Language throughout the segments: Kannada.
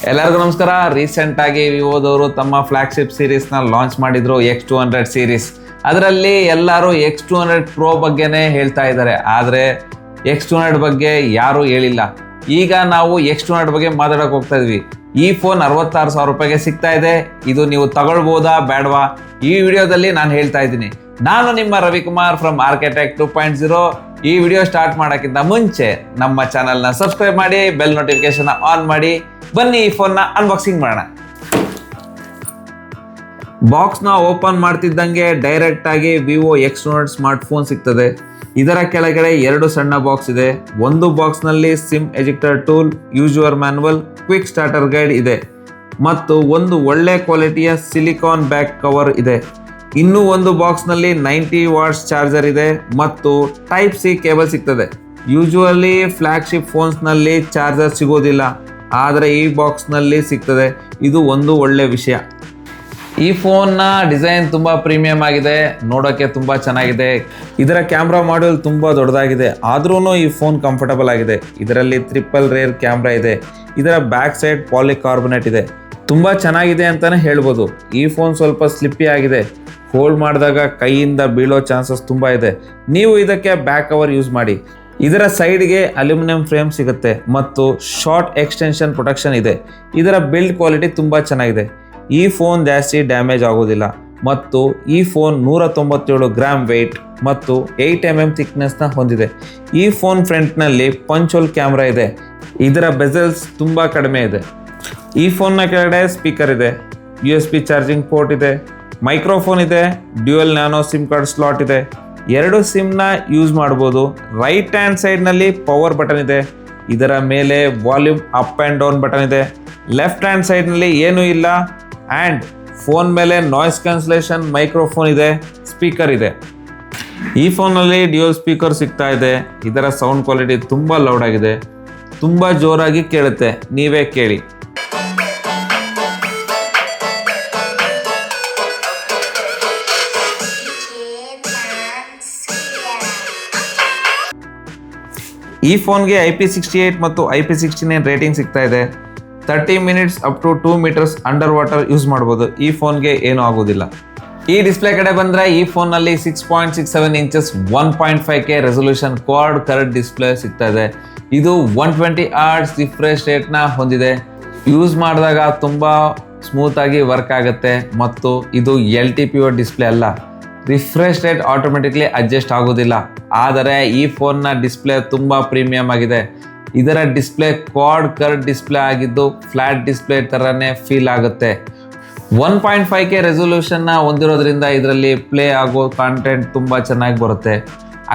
ಎಲ್ಲರಿಗೂ ನಮಸ್ಕಾರ. ರೀಸೆಂಟ್ ಆಗಿ ವಿವೋದವರು ತಮ್ಮ ಫ್ಲಾಗ್ಶಿಪ್ ಸೀರೀಸ್ನ ಲಾಂಚ್ ಮಾಡಿದ್ರು X200 ಸೀರೀಸ್. ಅದರಲ್ಲಿ ಎಲ್ಲರೂ X200 Pro ಬಗ್ಗೆನೇ ಹೇಳ್ತಾ ಇದ್ದಾರೆ, ಆದರೆ X200 ಬಗ್ಗೆ ಯಾರೂ ಹೇಳಿಲ್ಲ. ಈಗ ನಾವು X200 ಬಗ್ಗೆ ಮಾತಾಡೋಕೆ ಹೋಗ್ತಾ ಇದ್ವಿ. ಈ ಫೋನ್ 66,000 ರೂಪಾಯಿಗೆ ಸಿಗ್ತಾ ಇದೆ. ಇದು ನೀವು ತಗೊಳ್ಬೋದಾ ಬೇಡವಾ, ಈ ವಿಡಿಯೋದಲ್ಲಿ ನಾನು ಹೇಳ್ತಾ ಇದ್ದೀನಿ. ನಾನು ನಿಮ್ಮ ರವಿಕುಮಾರ್ ಫ್ರಮ್ ಆರ್ಕಿಟೆಕ್ಟ್ 2.0. ಈ ವಿಡಿಯೋ ಸ್ಟಾರ್ಟ್ ಮಾಡೋಕ್ಕಿಂತ ಮುಂಚೆ ನಮ್ಮ ಚಾನಲ್ನ ಸಬ್ಸ್ಕ್ರೈಬ್ ಮಾಡಿ, ಬೆಲ್ ನೋಟಿಫಿಕೇಶನ್ ಆನ್ ಮಾಡಿ. ಬನ್ನಿ ಈ ಫೋನ್ನ ಅನ್ಬಾಕ್ಸಿಂಗ್ ಮಾಡೋಣ. ಬಾಕ್ಸ್ನ ಓಪನ್ ಮಾಡ್ತಿದ್ದಂಗೆ ಡೈರೆಕ್ಟ್ ಆಗಿ ವಿವೋ X200 ಸ್ಮಾರ್ಟ್ ಫೋನ್ ಸಿಗ್ತದೆ. ಇದರ ಕೆಳಗಡೆ 2 ಸಣ್ಣ ಬಾಕ್ಸ್ ಇದೆ. ಒಂದು ಬಾಕ್ಸ್ನಲ್ಲಿ sim ejector tool, user manual, quick starter guide ಇದೆ ಮತ್ತು ಒಂದು ಒಳ್ಳೆ ಕ್ವಾಲಿಟಿಯ ಸಿಲಿಕಾನ್ ಬ್ಯಾಕ್ ಕವರ್ ಇದೆ. ಇನ್ನೂ ಒಂದು ಬಾಕ್ಸ್ನಲ್ಲಿ 90 ವಾಟ್ಸ್ ಚಾರ್ಜರ್ ಇದೆ ಮತ್ತು ಟೈಪ್ ಸಿ ಕೇಬಲ್ ಸಿಗ್ತದೆ. ಯೂಶುವಲಿ ಫ್ಲಾಗ್ಶಿಪ್ ಫೋನ್ಸ್ನಲ್ಲಿ ಚಾರ್ಜರ್ ಸಿಗೋದಿಲ್ಲ, ಆದರೆ ಈ ಬಾಕ್ಸ್ನಲ್ಲಿ ಸಿಗ್ತದೆ. ಇದು ಒಂದು ಒಳ್ಳೆ ವಿಷಯ. ಈ ಫೋನ್ನ ಡಿಸೈನ್ ತುಂಬ ಪ್ರೀಮಿಯಂ ಆಗಿದೆ, ನೋಡೋಕ್ಕೆ ತುಂಬ ಚೆನ್ನಾಗಿದೆ. ಇದರ ಕ್ಯಾಮ್ರಾ ಮಾಡ್ಯೂಲ್ ತುಂಬ ದೊಡ್ಡದಾಗಿದೆ, ಆದ್ರೂ ಈ ಫೋನ್ ಕಂಫರ್ಟಬಲ್ ಆಗಿದೆ. ಇದರಲ್ಲಿ ಟ್ರಿಪಲ್ ರೇರ್ ಕ್ಯಾಮ್ರಾ ಇದೆ. ಇದರ ಬ್ಯಾಕ್ ಸೈಡ್ ಪಾಲಿಕಾರ್ಬನೇಟ್ ಇದೆ. ತುಂಬ ಚೆನ್ನಾಗಿದೆ ಅಂತಲೇ ಹೇಳ್ಬೋದು. ಈ ಫೋನ್ ಸ್ವಲ್ಪ ಸ್ಲಿಪ್ಪಿ ಆಗಿದೆ, ಹೋಲ್ಡ್ ಮಾಡಿದಾಗ ಕೈಯಿಂದ ಬೀಳೋ ಚಾನ್ಸಸ್ ತುಂಬ ಇದೆ. ನೀವು ಇದಕ್ಕೆ ಬ್ಯಾಕ್ ಕವರ್ ಯೂಸ್ ಮಾಡಿ. ಇದರ ಸೈಡ್ಗೆ ಅಲ್ಯೂಮಿನಿಯಂ ಫ್ರೇಮ್ ಸಿಗುತ್ತೆ ಮತ್ತು ಶಾರ್ಟ್ ಎಕ್ಸ್ಟೆನ್ಷನ್ ಪ್ರೊಟೆಕ್ಷನ್ ಇದೆ. ಇದರ ಬಿಲ್ಡ್ ಕ್ವಾಲಿಟಿ ತುಂಬ ಚೆನ್ನಾಗಿದೆ. ಈ ಫೋನ್ ಜಾಸ್ತಿ ಡ್ಯಾಮೇಜ್ ಆಗೋದಿಲ್ಲ ಮತ್ತು ಈ ಫೋನ್ 197 ಗ್ರಾಮ್ ವೆಯ್ಟ್ ಮತ್ತು 8 mm ಥಿಕ್ನೆಸ್ನ ಹೊಂದಿದೆ. ಈ ಫೋನ್ ಫ್ರಂಟ್ನಲ್ಲಿ ಪಂಚ್ ಹೋಲ್ ಕ್ಯಾಮ್ರಾ ಇದೆ. ಇದರ ಬೆಸಲ್ಸ್ ತುಂಬ ಕಡಿಮೆ ಇದೆ. ಈ ಫೋನ್ನ ಕೆಳಗಡೆ ಸ್ಪೀಕರ್ ಇದೆ, USB ಚಾರ್ಜಿಂಗ್ ಪೋರ್ಟ್ ಇದೆ, ಮೈಕ್ರೋಫೋನ್ ಇದೆ, dual nano sim card slot ಇದೆ. 2 ಸಿಮ್ನ ಯೂಸ್ ಮಾಡ್ಬೋದು. ರೈಟ್ ಹ್ಯಾಂಡ್ ಸೈಡ್ನಲ್ಲಿ ಪವರ್ ಬಟನ್ ಇದೆ. ಇದರ ಮೇಲೆ volume up and down button ಇದೆ. ಲೆಫ್ಟ್ ಹ್ಯಾಂಡ್ ಸೈಡ್ನಲ್ಲಿ ಏನೂ ಇಲ್ಲ. ಆ್ಯಂಡ್ ಫೋನ್ ಮೇಲೆ ನಾಯ್ಸ್ ಕ್ಯಾನ್ಸಲೇಷನ್ ಮೈಕ್ರೋಫೋನ್ ಇದೆ, ಸ್ಪೀಕರ್ ಇದೆ. ಈ ಫೋನಲ್ಲಿ ಡ್ಯುಯಲ್ ಸ್ಪೀಕರ್ ಸಿಗ್ತಾ ಇದೆ. ಇದರ ಸೌಂಡ್ ಕ್ವಾಲಿಟಿ ತುಂಬ ಲೌಡ್ ಆಗಿದೆ, ತುಂಬ ಜೋರಾಗಿ ಕೇಳುತ್ತೆ, ನೀವೇ ಕೇಳಿ. ಈ ಫೋನ್ಗೆ IP68 ಮತ್ತು IP69 ರೇಟಿಂಗ್ ಸಿಗ್ತಾ ಇದೆ. 30 minutes up to 2 metres under water use ಮಾಡ್ಬೋದು. ಈ ಫೋನ್ಗೆ ಏನೂ ಆಗೋದಿಲ್ಲ. ಈ ಡಿಸ್ಪ್ಲೇ ಕಡೆ ಬಂದರೆ ಈ ಫೋನ್ನಲ್ಲಿ 6.67 inches 1.5K resolution Quad curve display ಸಿಗ್ತಾ ಇದೆ. ಇದು 120 Hz ರಿಫ್ರೆಶ್ ರೇಟ್ನ ಹೊಂದಿದೆ. ಯೂಸ್ ಮಾಡಿದಾಗ ತುಂಬ ಸ್ಮೂತಾಗಿ ವರ್ಕ್ ಆಗುತ್ತೆ ಮತ್ತು ಇದು LTPO ಡಿಸ್ಪ್ಲೇ ಅಲ್ಲ. ರಿಫ್ರೆಶ್ ರೇಟ್ ಆಟೋಮೆಟಿಕ್ಲಿ ಅಡ್ಜಸ್ಟ್ ಆಗೋದಿಲ್ಲ. ಆದರೆ ಈ ಫೋನ್ನ ಡಿಸ್ಪ್ಲೇ ತುಂಬ ಪ್ರೀಮಿಯಂ ಆಗಿದೆ. ಇದರ ಡಿಸ್ಪ್ಲೇ ಕ್ವಾಡ್ ಕರ್ವ್ ಡಿಸ್ಪ್ಲೇ ಆಗಿದ್ದು ಫ್ಲ್ಯಾಟ್ ಡಿಸ್ಪ್ಲೇ ಥರನೇ ಫೀಲ್ ಆಗುತ್ತೆ. 1.5K ರೆಸೊಲ್ಯೂಷನ್ನ ಹೊಂದಿರೋದ್ರಿಂದ ಇದರಲ್ಲಿ ಪ್ಲೇ ಆಗೋ ಕಾಂಟೆಂಟ್ ತುಂಬ ಚೆನ್ನಾಗಿ ಬರುತ್ತೆ.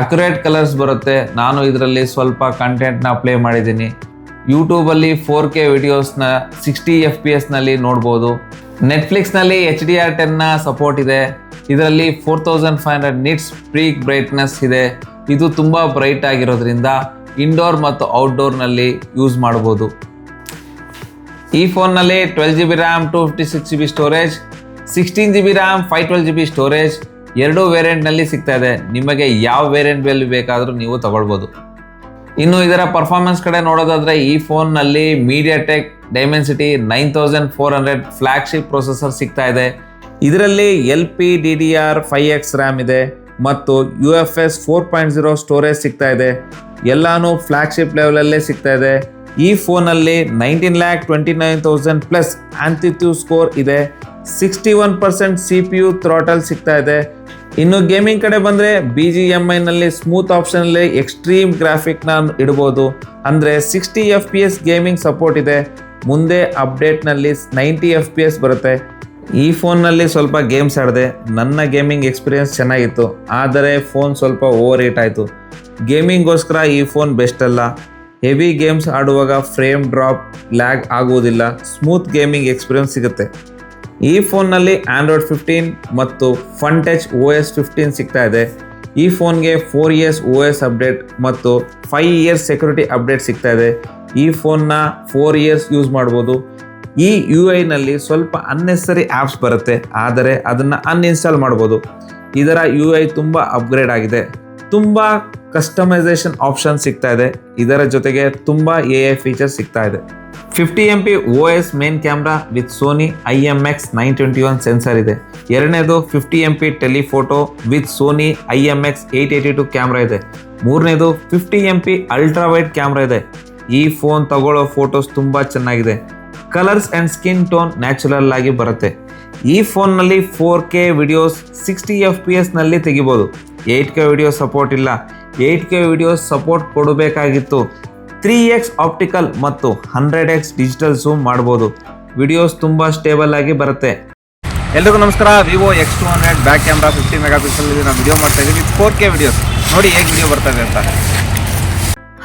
ಅಕ್ಯುರೇಟ್ ಕಲರ್ಸ್ ಬರುತ್ತೆ. ನಾನು ಇದರಲ್ಲಿ ಸ್ವಲ್ಪ ಕಂಟೆಂಟ್ನ ಪ್ಲೇ ಮಾಡಿದ್ದೀನಿ. ಯೂಟ್ಯೂಬಲ್ಲಿ 4K ವಿಡಿಯೋಸ್ನ 60 FPS ನೋಡ್ಬೋದು. ನೆಟ್ಫ್ಲಿಕ್ಸ್ನಲ್ಲಿ HDR10ನ ಸಪೋರ್ಟ್ ಇದೆ. ಇದರಲ್ಲಿ 4500 ನಿಟ್ಸ್ ಪೀಕ್ ಬ್ರೈಟ್ನೆಸ್ ಇದೆ. ಇದು ತುಂಬ ಬ್ರೈಟ್ ಆಗಿರೋದ್ರಿಂದ ಇಂಡೋರ್ ಮತ್ತು ಔಟ್ಡೋರ್ನಲ್ಲಿ ಯೂಸ್ ಮಾಡ್ಬೋದು. ಈ ಫೋನ್ನಲ್ಲಿ 12GB RAM 256GB storage, 16GB RAM 512GB storage 2 ವೇರಿಯಂಟ್ನಲ್ಲಿ ಸಿಗ್ತಾ ಇದೆ. ನಿಮಗೆ ಯಾವ ವೇರಿಯಂಟ್ ಬೇಕಾದರೂ ನೀವು ತಗೊಳ್ಬೋದು. ಇನ್ನು ಇದರ ಪರ್ಫಾರ್ಮೆನ್ಸ್ ಕಡೆ ನೋಡೋದಾದರೆ ಈ ಫೋನ್ನಲ್ಲಿ MediaTek Dimensity 9400 ಫ್ಲಾಗ್ಶಿಪ್ ಪ್ರೊಸೆಸರ್ ಸಿಗ್ತಾ ಇದೆ. ಇದರಲ್ಲಿ LPDDR5X ರ್ಯಾಮ್ ಇದೆ ಮತ್ತು UFS 4.0 ಸ್ಟೋರೇಜ್ ಸಿಗ್ತಾ ಇದೆ. ಎಲ್ಲಾನು ಫ್ಲಾಗ್ಶಿಪ್ ಲೆವೆಲಲ್ಲೇ ಸಿಗ್ತಾ ಇದೆ. ಈ ಫೋನಲ್ಲಿ 19,29,000 ಪ್ಲಸ್ ಆಂಟಿಟ್ಯೂ ಸ್ಕೋರ್ ಇದೆ. 61% CPU ಥ್ರಾಟಲ್ ಸಿಗ್ತಾ ಇದೆ. ಇನ್ನು ಗೇಮಿಂಗ್ ಕಡೆ ಬಂದರೆ BGMIನಲ್ಲಿ ಸ್ಮೂತ್ ಆಪ್ಷನಲ್ಲಿ ಎಕ್ಸ್ಟ್ರೀಮ್ ಗ್ರಾಫಿಕ್ನ ಇಡ್ಬೋದು. ಅಂದರೆ 60 FPS ಗೇಮಿಂಗ್ ಸಪೋರ್ಟ್ ಇದೆ. ಮುಂದೆ ಅಪ್ಡೇಟ್ನಲ್ಲಿ 90 FPS ಬರುತ್ತೆ. ಈ ಫೋನ್ನಲ್ಲಿ ಸ್ವಲ್ಪ ಗೇಮ್ಸ್ ಆಡಿದೆ. ನನ್ನ ಗೇಮಿಂಗ್ ಎಕ್ಸ್ಪೀರಿಯನ್ಸ್ ಚೆನ್ನಾಗಿತ್ತು, ಆದರೆ ಫೋನ್ ಸ್ವಲ್ಪ ಓವರ್ ಹೀಟ್ ಆಯಿತು. ಗೇಮಿಂಗ್ಗೋಸ್ಕರ ಈ ಫೋನ್ ಬೆಸ್ಟ್ ಅಲ್ಲ. ಹೆವಿ ಗೇಮ್ಸ್ ಆಡುವಾಗ ಫ್ರೇಮ್ ಡ್ರಾಪ್, ಲ್ಯಾಗ್ ಆಗುವುದಿಲ್ಲ, ಸ್ಮೂತ್ ಗೇಮಿಂಗ್ ಎಕ್ಸ್ಪೀರಿಯನ್ಸ್ ಸಿಗುತ್ತೆ. ಈ ಫೋನ್ನಲ್ಲಿ Android 15 ಮತ್ತು ಫನ್ ಟಚ್ OS 15 ಸಿಗ್ತಾ ಇದೆ. ಈ ಫೋನ್ಗೆ 4 years OS ಅಪ್ಡೇಟ್ ಮತ್ತು 5 years ಸೆಕ್ಯೂರಿಟಿ ಅಪ್ಡೇಟ್ ಸಿಗ್ತಾ ಇದೆ. ಈ ಫೋನ್ನ 4 years ಯೂಸ್ ಮಾಡ್ಬೋದು. ಈ UI ಸ್ವಲ್ಪ ಅನ್ನೆಸರಿ ಆ್ಯಪ್ಸ್ ಬರುತ್ತೆ, ಆದರೆ ಅದನ್ನು ಅನ್ಇನ್ಸ್ಟಾಲ್ ಮಾಡ್ಬೋದು. ಇದರ UI ತುಂಬ ಅಪ್ಗ್ರೇಡ್ ಆಗಿದೆ. ತುಂಬ ಕಸ್ಟಮೈಸೇಷನ್ ಆಪ್ಷನ್ ಸಿಗ್ತಾ ಇದೆ. ಇದರ ಜೊತೆಗೆ ತುಂಬ AI ಫೀಚರ್ಸ್ ಸಿಗ್ತಾ ಇದೆ. 50 MP OS main camera with Sony IMX921 sensor ಇದೆ. ಎರಡನೇದು 50 MP telephoto with Sony IMX882 camera ಇದೆ. ಮೂರನೇದು 50 MP ಅಲ್ಟ್ರಾ ವೈಡ್ ಕ್ಯಾಮ್ರಾ ಇದೆ. ಈ ಫೋನ್ ತಗೊಳ್ಳೋ ಫೋಟೋಸ್ ತುಂಬ ಚೆನ್ನಾಗಿದೆ. Colours and skin tone natural ಆಗಿ ಬರುತ್ತೆ. ಈ ಫೋನ್ನಲ್ಲಿ 4K ವಿಡಿಯೋಸ್ 60 FPS ನಲ್ಲಿ ತೆಗಿಬೋದು. 8K ವಿಡಿಯೋ ಸಪೋರ್ಟ್ ಇಲ್ಲ. 8K ವಿಡಿಯೋ ಸಪೋರ್ಟ್ ಕೊಡಬೇಕಾಗಿತ್ತು. 3x ಆಪ್ಟಿಕಲ್ ಮತ್ತು 100x ಡಿಜಿಟಲ್ ಝೂಮ್ ಮಾಡ್ಬೋದು. ವಿಡಿಯೋಸ್ ತುಂಬ ಸ್ಟೇಬಲ್ ಆಗಿ ಬರುತ್ತೆ. ಎಲ್ರಿಗೂ ನಮಸ್ಕಾರ. Vivo X200 back camera 50 megapixel ಇದೆ. ನಾವು ವಿಡಿಯೋ ಮಾಡ್ತಾ ಇದ್ದೀವಿ 4K ವಿಡಿಯೋಸ್. ನೋಡಿ ಹೇಗೆ ವಿಡಿಯೋ ಬರ್ತದೆ ಅಂತ.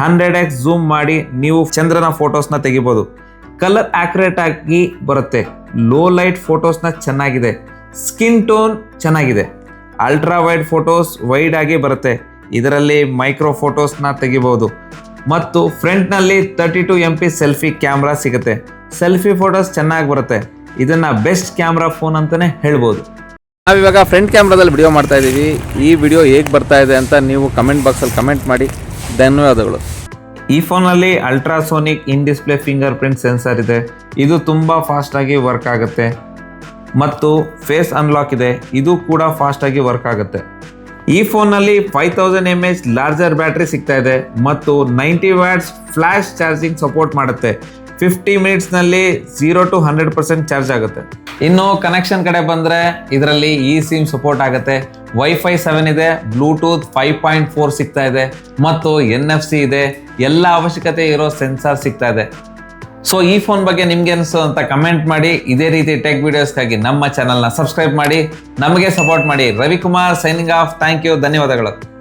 100x ಝೂಮ್ ಮಾಡಿ ನೀವು ಚಂದ್ರನ ಫೋಟೋಸ್ನ ತೆಗಿಬೋದು. ಕಲರ್ ಆಕ್ಯುರೇಟ್ ಆಗಿ ಬರುತ್ತೆ. ಲೋ ಲೈಟ್ ಫೋಟೋಸ್ನ ಚೆನ್ನಾಗಿದೆ. ಸ್ಕಿನ್ ಟೋನ್ ಚೆನ್ನಾಗಿದೆ. ಅಲ್ಟ್ರಾ ವೈಡ್ ಫೋಟೋಸ್ ವೈಡ್ ಆಗಿ ಬರುತ್ತೆ. ಇದರಲ್ಲಿ ಮೈಕ್ರೋ ಫೋಟೋಸ್ನ ತೆಗಿಬೋದು. ಮತ್ತು ಫ್ರಂಟ್ನಲ್ಲಿ 32 MP ಸೆಲ್ಫಿ ಕ್ಯಾಮ್ರಾ ಸಿಗುತ್ತೆ. ಸೆಲ್ಫಿ ಫೋಟೋಸ್ ಚೆನ್ನಾಗಿ ಬರುತ್ತೆ. ಇದನ್ನು ಬೆಸ್ಟ್ ಕ್ಯಾಮ್ರಾ ಫೋನ್ ಅಂತಲೇ ಹೇಳ್ಬೋದು. ನಾವಿವಾಗ ಫ್ರಂಟ್ ಕ್ಯಾಮ್ರಾದಲ್ಲಿ ವಿಡಿಯೋ ಮಾಡ್ತಾ ಇದ್ದೀವಿ. ಈ ವಿಡಿಯೋ ಹೇಗೆ ಬರ್ತಾ ಇದೆ ಅಂತ ನೀವು ಕಮೆಂಟ್ ಬಾಕ್ಸಲ್ಲಿ ಕಮೆಂಟ್ ಮಾಡಿ. ಧನ್ಯವಾದಗಳು. ಈ ಫೋನಲ್ಲಿ ಅಲ್ಟ್ರಾಸೋನಿಕ್ ಇನ್ ಡಿಸ್ಪ್ಲೇ ಫಿಂಗರ್ ಪ್ರಿಂಟ್ ಸೆನ್ಸರ್ ಇದೆ. ಇದು ತುಂಬ ಫಾಸ್ಟಾಗಿ ವರ್ಕ್ ಆಗುತ್ತೆ. ಮತ್ತು ಫೇಸ್ ಅನ್ಲಾಕ್ ಇದೆ. ಇದು ಕೂಡ ಫಾಸ್ಟಾಗಿ ವರ್ಕ್ ಆಗುತ್ತೆ. ಈ ಫೋನ್ನಲ್ಲಿ 5000 mAh ಲಾರ್ಜರ್ ಬ್ಯಾಟ್ರಿ ಸಿಗ್ತಾ ಇದೆ ಮತ್ತು 90 ವ್ಯಾಟ್ಸ್ ಫ್ಲ್ಯಾಶ್ ಚಾರ್ಜಿಂಗ್ ಸಪೋರ್ಟ್ ಮಾಡುತ್ತೆ. 50 ಮಿನಿಟ್ಸ್ನಲ್ಲಿ 0 to 100% ಚಾರ್ಜ್ ಆಗುತ್ತೆ. ಇನ್ನು ಕನೆಕ್ಷನ್ ಕಡೆ ಬಂದರೆ ಇದರಲ್ಲಿ ಇ ಸಿಮ್ ಸಪೋರ್ಟ್ ಆಗುತ್ತೆ. ವೈಫೈ 7 ಇದೆ. ಬ್ಲೂಟೂತ್ 5.4 ಸಿಗ್ತಾ ಇದೆ ಮತ್ತು NFC ಇದೆ. ಎಲ್ಲ ಅವಶ್ಯಕತೆ ಇರೋ ಸೆನ್ಸಾರ್ ಸಿಗ್ತಾ ಇದೆ. ಸೊ ಈ ಫೋನ್ ಬಗ್ಗೆ ನಿಮ್ಗೆ ಅನಿಸೋ ಅಂತ ಕಮೆಂಟ್ ಮಾಡಿ. ಇದೇ ರೀತಿ ಟೆಕ್ ವಿಡಿಯೋಸ್ಗಾಗಿ ನಮ್ಮ ಚಾನಲ್ನ ಸಬ್ಸ್ಕ್ರೈಬ್ ಮಾಡಿ, ನಮಗೆ ಸಪೋರ್ಟ್ ಮಾಡಿ. Ravikumar signing off. Thank you. ಧನ್ಯವಾದಗಳು.